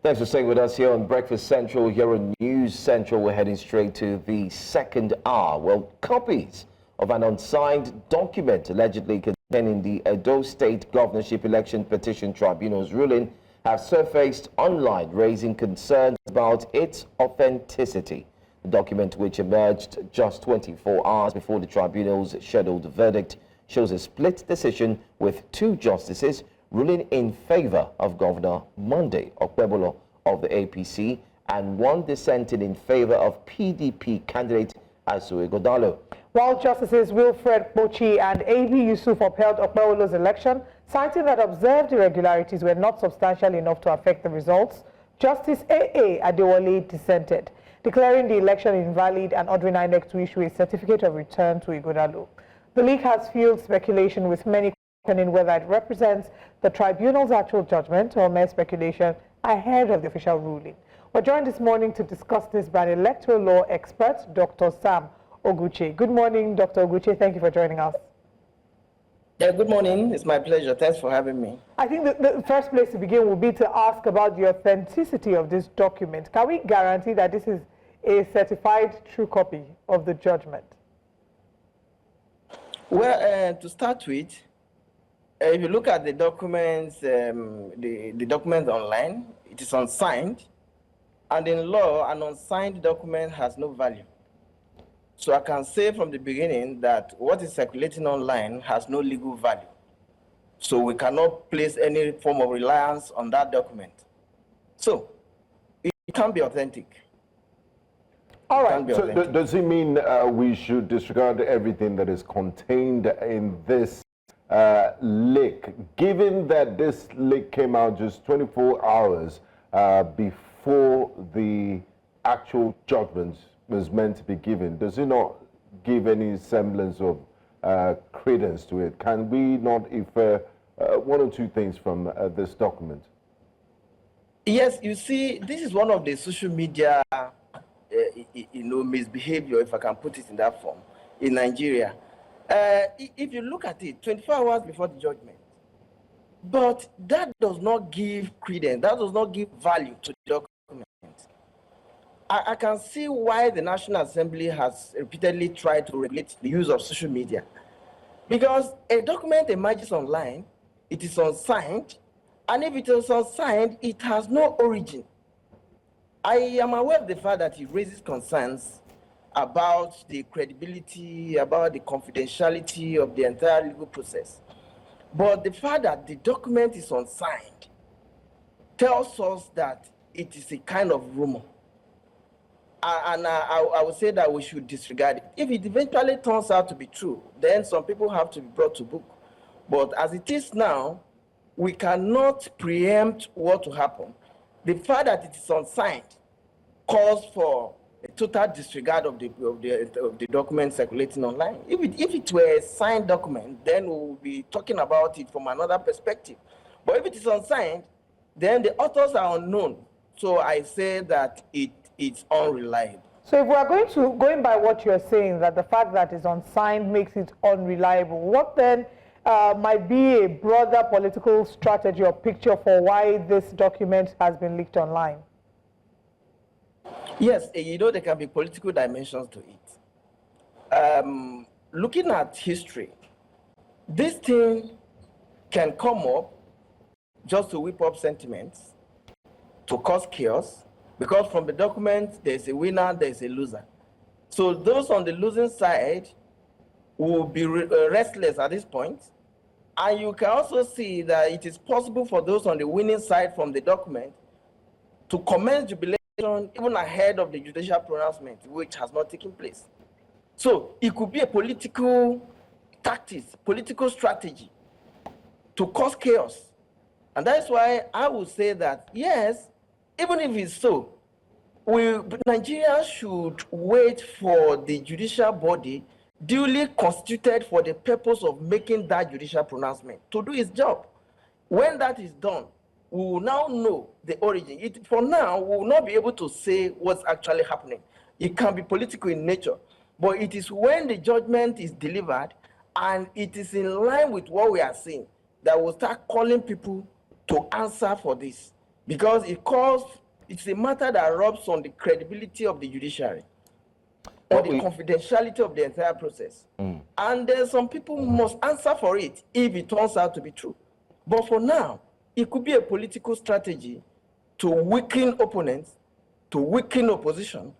Thanks for staying with us here on Breakfast Central. Here on News Central, we're heading straight to the second hour. Well, copies of an unsigned document allegedly containing the Edo State Governorship Election Petition Tribunal's ruling have surfaced online, raising concerns about its authenticity. The document, which emerged just 24 hours before the tribunal's scheduled verdict, shows a split decision with 2 justices ruling in favor of Governor Monday Okpebholo of the APC and 1 dissenting in favor of PDP candidate Asue Ighodalo. While Justices Wilfred Pochi and A.B. Yusuf upheld Okpebholo's election, citing that observed irregularities were not substantial enough to affect the results, Justice A.A. Adewale dissented, declaring the election invalid and ordering INEC to issue a certificate of return to Ighodalo. The leak has fueled speculation, with many questioning whether it represents the tribunal's actual judgment or mere speculation ahead of the official ruling. We're joined this morning to discuss this by an electoral law expert, Dr. Sam Oguche. Good morning, Dr. Oguche. Thank you for joining us. Yeah, good morning. It's my pleasure. Thanks for having me. I think the first place to begin would be to ask about the authenticity of this document. Can we guarantee that this is a certified true copy of the judgment? Well, to start with, if you look at the documents, the documents online, it is unsigned. And in law, an unsigned document has no value. So I can say from the beginning that what is circulating online has no legal value. So we cannot place any form of reliance on that document. So it can't be authentic. All right. So does it mean we should disregard everything that is contained in this leak, given that this leak came out just 24 hours before the actual judgment was meant to be given? Does it not give any semblance of credence to it? Can we not infer 1 or 2 things from this document? Yes, you see, this is one of the social media misbehavior, if I can put it in that form, in Nigeria. If you look at it, 24 hours before the judgment, but that does not give credence, that does not give value to the document. I can see why the National Assembly has repeatedly tried to regulate the use of social media. Because a document emerges online, it is unsigned, and if it is unsigned, it has no origin. I am aware of the fact that it raises concerns about the credibility, about the confidentiality of the entire legal process. But the fact that the document is unsigned tells us that it is a kind of rumor. And I would say that we should disregard it. If it eventually turns out to be true, then some people have to be brought to book. But as it is now, we cannot preempt what will happen. The fact that it is unsigned calls for a total disregard of the document circulating online. If it were a signed document, then we will be talking about it from another perspective. But if it is unsigned, then the authors are unknown. So I say that it's unreliable. So if we are going by what you're saying, that the fact that it's unsigned makes it unreliable, what then might be a broader political strategy or picture for why this document has been leaked online? Yes, there can be political dimensions to it. Looking at history, this thing can come up just to whip up sentiments, to cause chaos, because from the document, there's a winner, there's a loser. So those on the losing side will be restless at this point. And you can also see that it is possible for those on the winning side from the document to commence jubilation even ahead of the judicial pronouncement, which has not taken place. So it could be a political tactics, political strategy to cause chaos. And that's why I would say that, yes, even if it's so, Nigeria should wait for the judicial body duly constituted for the purpose of making that judicial pronouncement to do its job. When that is done, we will now know the origin. For now, we will not be able to say what's actually happening. It can be political in nature, but it is when the judgment is delivered and it is in line with what we are seeing that we'll start calling people to answer for this. because it's a matter that rubs on the credibility of the judiciary, or the confidentiality of the entire process. And some people must answer for it if it turns out to be true. But for now, it could be a political strategy to weaken opponents, to weaken opposition,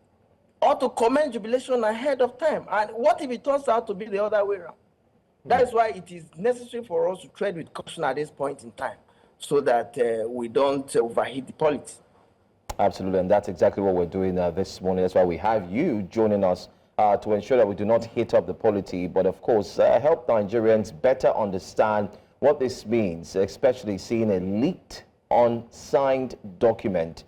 or to comment jubilation ahead of time. And what if it turns out to be the other way around? That is why it is necessary for us to tread with caution at this point in time, so that we don't overheat the politics. Absolutely, and that's exactly what we're doing this morning. That's why we have you joining us to ensure that we do not heat up the polity, but of course help Nigerians better understand what this means, especially seeing a leaked, unsigned document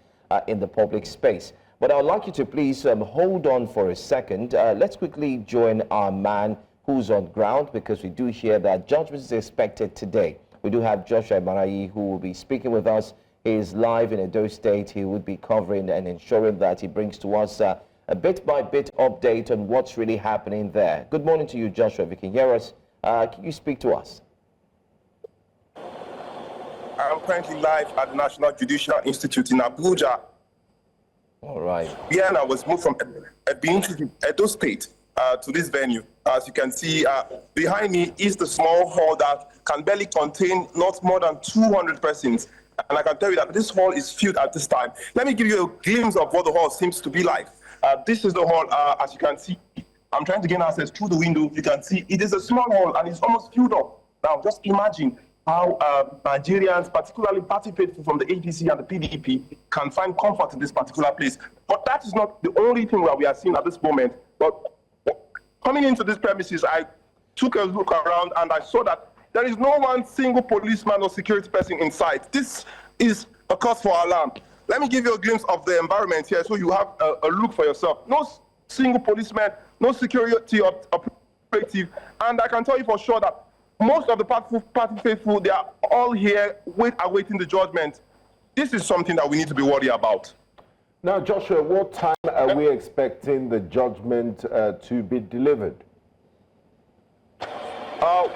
in the public space. But I would like you to please hold on for a second. Let's quickly join our man who's on ground, because we do hear that judgment is expected today. We do have Joshua Marayi, who will be speaking with us. He is live in Edo State. He would be covering and ensuring that he brings to us a bit-by-bit update on what's really happening there. Good morning to you, Joshua. If you can hear us, can you speak to us? I'm currently live at the National Judicial Institute in Abuja. All right. Yeah, and I was moved from Edo State to this venue. As you can see, behind me is the small hall that can barely contain not more than 200 persons. And I can tell you that this hall is filled at this time. Let me give you a glimpse of what the hall seems to be like. This is the hall, as you can see. I'm trying to gain access through the window. You can see it is a small hall and it's almost filled up. Now, just imagine how Nigerians, particularly party faithful from the APC and the PDP, can find comfort in this particular place. But that is not the only thing that we are seeing at this moment. But coming into this premises, I took a look around and I saw that there is no one single policeman or security person in sight. This is a cause for alarm. Let me give you a glimpse of the environment here so you have a look for yourself. No single policeman, no security operative, and I can tell you for sure that most of the party faithful, they are all here awaiting the judgment. This is something that we need to be worried about. Now, Joshua, what time are we expecting the judgment to be delivered?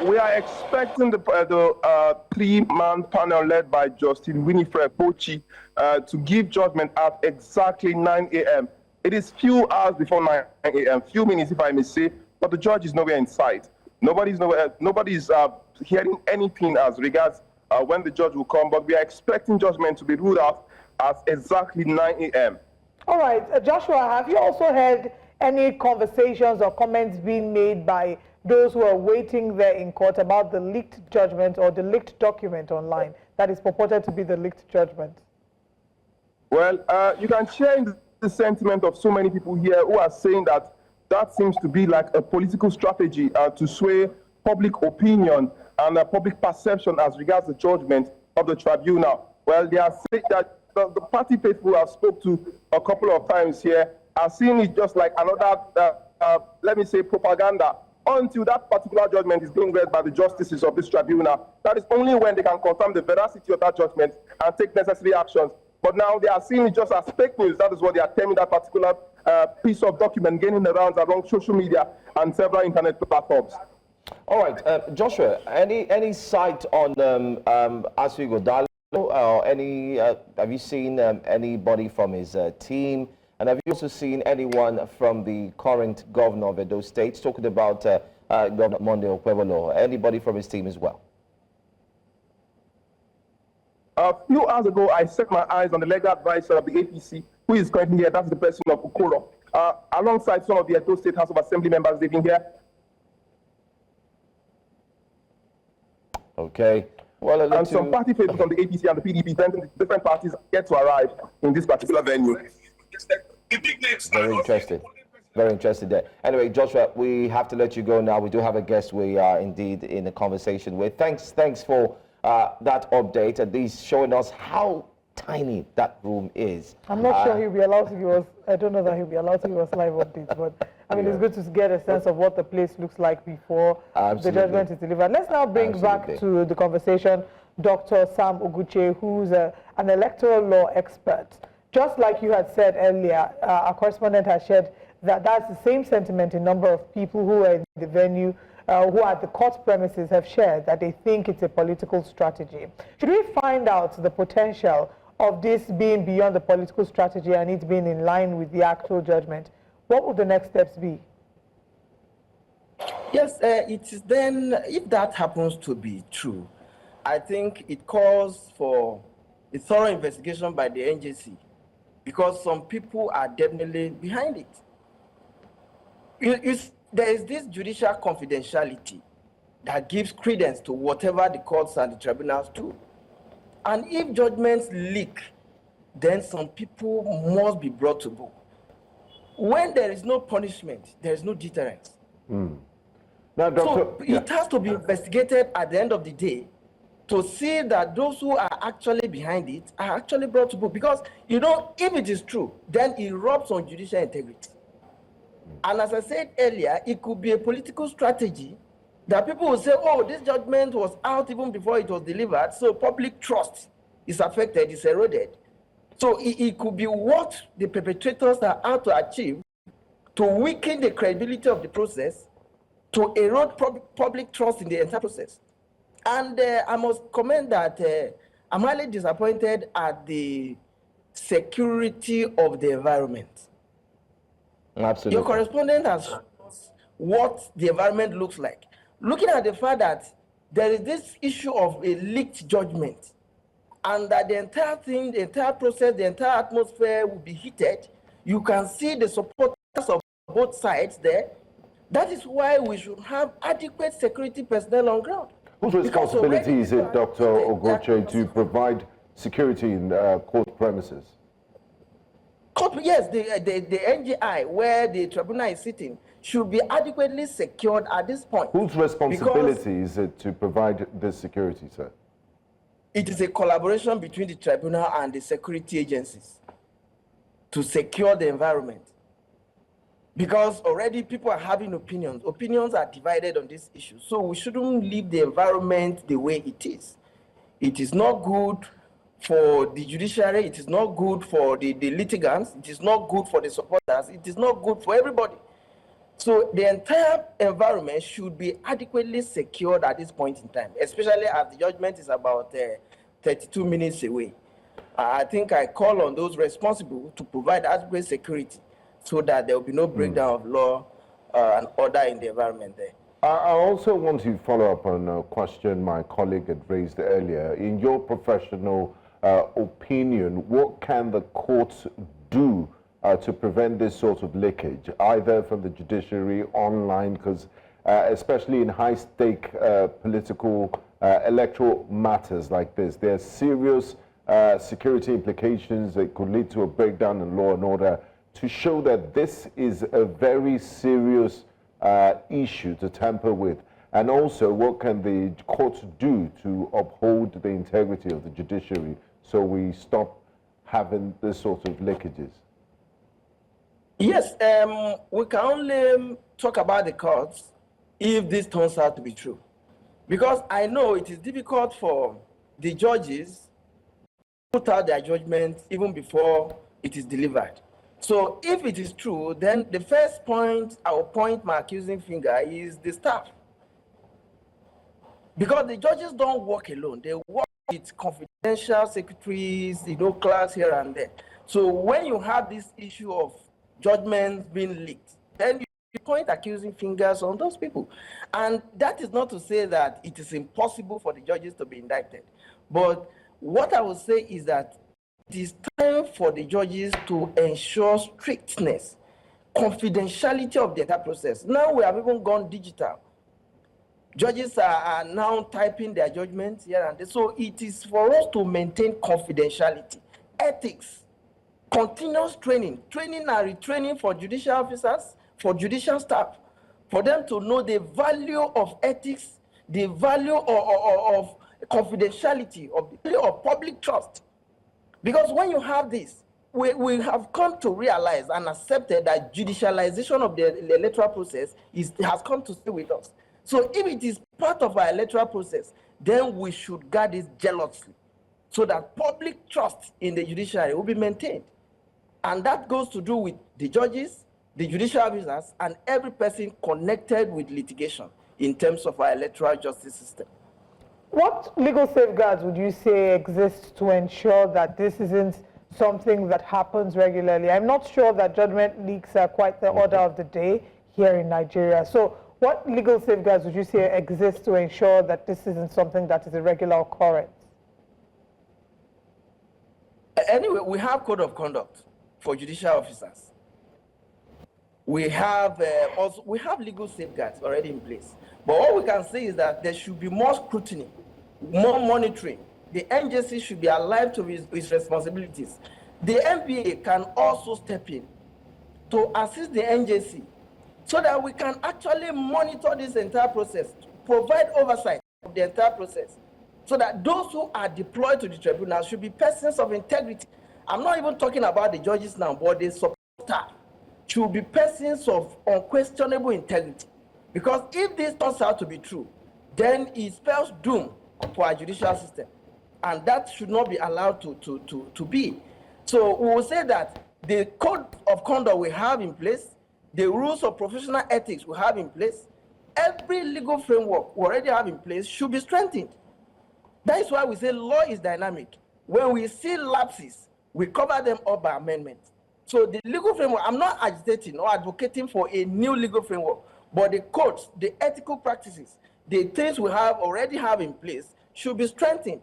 We are expecting the three-man panel led by Justice Winifred Pochi to give judgment at exactly 9 a.m. It is few hours before 9 a.m., few minutes if I may say, but the judge is nowhere in sight. Nobody's hearing anything as regards when the judge will come, but we are expecting judgment to be ruled out at exactly 9 a.m. All right, Joshua, have you also heard any conversations or comments being made by those who are waiting there in court about the leaked judgment or the leaked document online that is purported to be the leaked judgment? Well, you can share the sentiment of so many people here who are saying that that seems to be like a political strategy to sway public opinion and public perception as regards the judgment of the tribunal. Well, they are saying that the party faithful I've spoke to a couple of times here are seeing it just like another, let me say, propaganda until that particular judgment is being read by the justices of this tribunal. That is only when they can confirm the veracity of that judgment and take necessary actions. But now they are seeing it just as fake news. That is what they are terming that particular piece of document gaining the rounds around social media and several internet platforms. All right, Joshua, any sight on Asue Ighodalo, or any? Have you seen anybody from his team? And have you also seen anyone from the current governor of Edo State talking about Governor Monday Okpebholo? Anybody from his team as well? A few hours ago, I set my eyes on the legal advisor of the APC, who is currently here. That's the person of Okoro. Alongside some of the Edo State House of Assembly members living here. Okay. Well, and some party faithful from the APC and the PDP, different parties yet to arrive in this particular venue. Very interesting. Very interested there. Anyway, Joshua, we have to let you go now. We do have a guest we are indeed in a conversation with. Thanks for that update, at least showing us how tiny that room is. I'm not sure he'll be allowed to give us, I don't know that he'll be allowed to give us live updates, but I mean, it's good to get a sense of what the place looks like before the judgment is delivered. Let's now bring back to the conversation Dr. Sam Oguche, who's an electoral law expert. Just like you had said earlier, our correspondent has shared that that's the same sentiment a number of people who are in the venue, who are at the court premises, have shared, that they think it's a political strategy. Should we find out the potential of this being beyond the political strategy and it being in line with the actual judgment, what would the next steps be? Yes, it is then, if that happens to be true, I think it calls for a thorough investigation by the NJC, because some people are definitely behind it. There is this judicial confidentiality that gives credence to whatever the courts and the tribunals do. And if judgments leak, then some people must be brought to book. When there is no punishment, there is no deterrence. Now, Doctor, so it has to be investigated at the end of the day to see that those who are actually behind it are actually brought to book. Because, you know, if it is true, then it robs on judicial integrity. And as I said earlier, it could be a political strategy that people will say, oh, this judgment was out even before it was delivered, so public trust is affected, is eroded. So it could be what the perpetrators are out to achieve to weaken the credibility of the process, to erode public trust in the entire process. And I must comment that I'm highly disappointed at the security of the environment. Absolutely. Your correspondent has shown us what the environment looks like. Looking at the fact that there is this issue of a leaked judgment, and that the entire thing, the entire process, the entire atmosphere will be heated, you can see the supporters of both sides there. That is why we should have adequate security personnel on ground. Whose responsibility is it, Dr. Oguche, to provide security in court premises? Yes, the NGI, where the tribunal is sitting, should be adequately secured at this point. Whose responsibility is it to provide this security, sir? It is a collaboration between the tribunal and the security agencies to secure the environment. Because already people are having opinions. Opinions are divided on this issue. So we shouldn't leave the environment the way it is. It is not good for the judiciary. It is not good for the litigants. It is not good for the supporters. It is not good for everybody. So the entire environment should be adequately secured at this point in time, especially as the judgment is about 32 minutes away. I think I call on those responsible to provide adequate security so that there will be no breakdown of law and order in the environment there. I also want to follow up on a question my colleague had raised earlier. In your professional opinion, what can the courts do to prevent this sort of leakage, either from the judiciary, online, because especially in high-stake political electoral matters like this, there are serious security implications that could lead to a breakdown in law and order, to show that this is a very serious issue to tamper with? And also, what can the courts do to uphold the integrity of the judiciary so we stop having this sort of leakages? Yes, we can only talk about the courts if this turns out to be true. Because I know it is difficult for the judges to put out their judgment even before it is delivered. So if it is true, then the first point I will point my accusing finger is the staff. Because the judges don't work alone. They work with confidential secretaries, clerks here and there. So when you have this issue of judgments being leaked, then you point accusing fingers on those people. And that is not to say that it is impossible for the judges to be indicted. But what I would say is that it is time for the judges to ensure strictness, confidentiality of the entire process. Now we have even gone digital. Judges are now typing their judgments here and there. So it is for us to maintain confidentiality, ethics, continuous training and retraining for judicial officers, for judicial staff, for them to know the value of ethics, the value of confidentiality, of public trust. Because when you have this, we have come to realize and accepted that judicialization of the electoral process has come to stay with us. So if it is part of our electoral process, then we should guard this jealously so that public trust in the judiciary will be maintained. And that goes to do with the judges, the judicial officers, and every person connected with litigation in terms of our electoral justice system. What legal safeguards would you say exist to ensure that this isn't something that happens regularly? I'm not sure that judgment leaks are quite the order of the day here in Nigeria. So what legal safeguards would you say exist to ensure that this isn't something that is a regular occurrence? Anyway, we have code of conduct for judicial officers. We have we have legal safeguards already in place. But what we can say is that there should be more scrutiny, more monitoring. The NJC should be alive to his responsibilities. The NBA can also step in to assist the NJC so that we can actually monitor this entire process, provide oversight of the entire process, so that those who are deployed to the tribunal should be persons of integrity. I'm not even talking about the judges now, but the support staff should be persons of unquestionable integrity. Because if this turns out to be true, then it spells doom for our judicial system. And that should not be allowed to be. So we will say that the code of conduct we have in place, the rules of professional ethics we have in place, every legal framework we already have in place should be strengthened. That is why we say law is dynamic. When we see lapses, we cover them up by amendment. So the legal framework, I'm not agitating or advocating for a new legal framework, but the codes, the ethical practices, the things we already have in place should be strengthened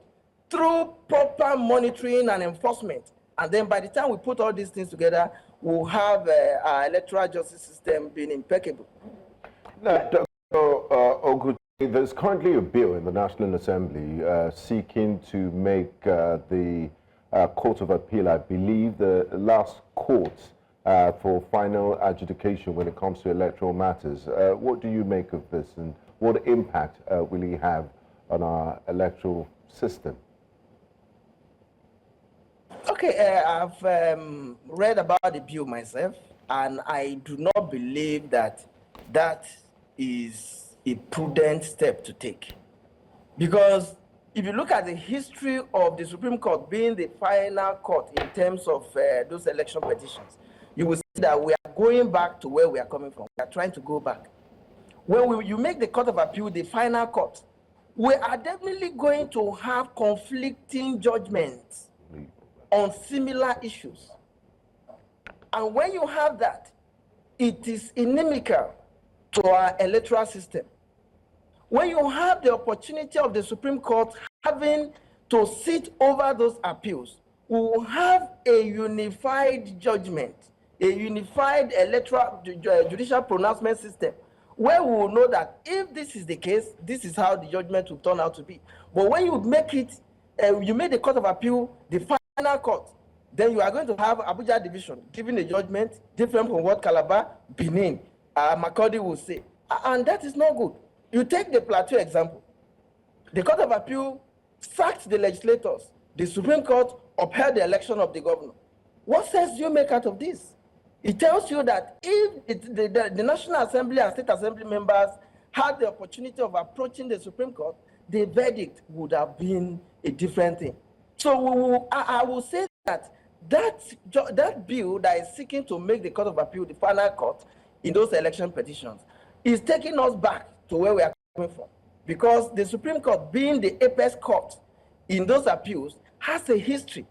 through proper monitoring and enforcement. And then by the time we put all these things together, we'll have our electoral justice system being impeccable. Now, Dr. Oguche, there's currently a bill in the National Assembly seeking to make the Court of Appeal, I believe, the last court for final adjudication when it comes to electoral matters. What do you make of this, and what impact will it have on our electoral system? Okay, I've read about the bill myself, and I do not believe that that is a prudent step to take. Because if you look at the history of the Supreme Court being the final court in terms of those election petitions, you will see that we are going back to where we are coming from. We are trying to go back. When you make the Court of Appeal the final court, we are definitely going to have conflicting judgments on similar issues. And when you have that, it is inimical to our electoral system. When you have the opportunity of the Supreme Court having to sit over those appeals, we will have a unified judgment, a unified electoral judicial pronouncement system, where we will know that if this is the case, this is how the judgment will turn out to be. But when you make it, you make the Court of Appeal the final court, then you are going to have Abuja division giving a judgment different from what Calabar, Benin, Makurdi will say. And that is not good. You take the Plateau example. The Court of Appeal sacked the legislators. The Supreme Court upheld the election of the governor. What sense do you make out of this? It tells you that if the National Assembly and State Assembly members had the opportunity of approaching the Supreme Court, the verdict would have been a different thing. So I will say that that bill that is seeking to make the Court of Appeal the final court in those election petitions is taking us back to where we are coming from. Because the Supreme Court, being the apex court in those appeals, has a history.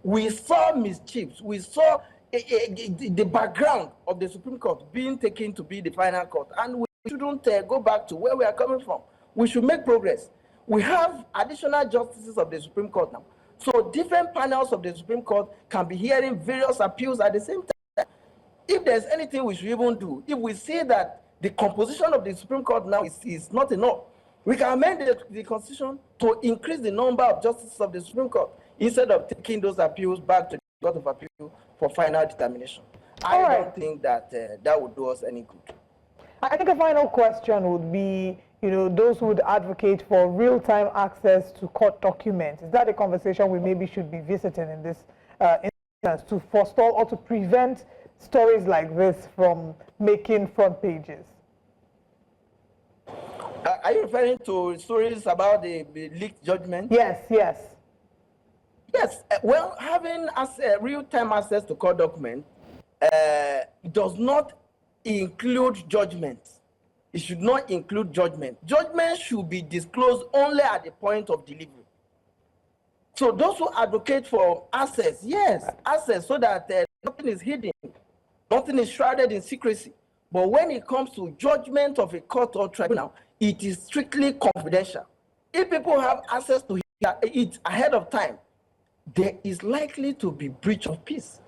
We saw mischiefs. We saw the background of the Supreme Court being taken to be the final court. And we shouldn't go back to where we are coming from. We should make progress. We have additional justices of the Supreme Court now. So different panels of the Supreme Court can be hearing various appeals at the same time. If there's anything we should even do, if we see that the composition of the Supreme Court now is not enough, we can amend the Constitution to increase the number of justices of the Supreme Court instead of taking those appeals back to the Court of Appeal for final determination. I don't think that that would do us any good. I think a final question would be, those who would advocate for real-time access to court documents. Is that a conversation we maybe should be visiting in this instance to forestall or to prevent stories like this from making front pages? Are you referring to stories about the leaked judgment? Yes, yes. Yes, well, having real-time access to court documents does not include judgments. it should not include judgment. Judgment should be disclosed only at the point of delivery. So those who advocate for access, yes, access so that nothing is hidden, nothing is shrouded in secrecy. But when it comes to judgment of a court or tribunal, it is strictly confidential. If people have access to it ahead of time, there is likely to be breach of peace.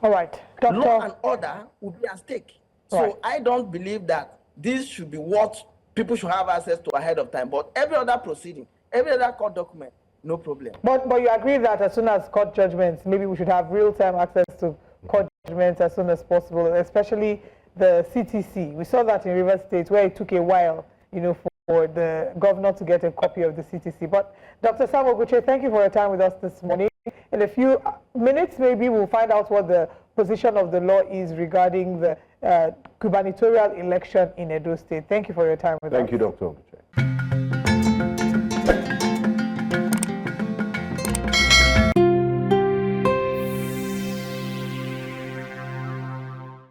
All right. Doctor. Law and order will be at stake. Right. So I don't believe that this should be what people should have access to ahead of time. But every other proceeding, every other court document, no problem. But you agree that as soon as court judgments, maybe we should have real-time access to court judgments as soon as possible, especially the CTC. We saw that in Rivers State where it took a while, for the governor to get a copy of the CTC. But Dr. Sam Oguche, thank you for your time with us this morning. In a few minutes, maybe we'll find out what the position of the law is regarding the gubernatorial election in Edo State. Thank you for your time with us. Thank you, Dr. Oguche.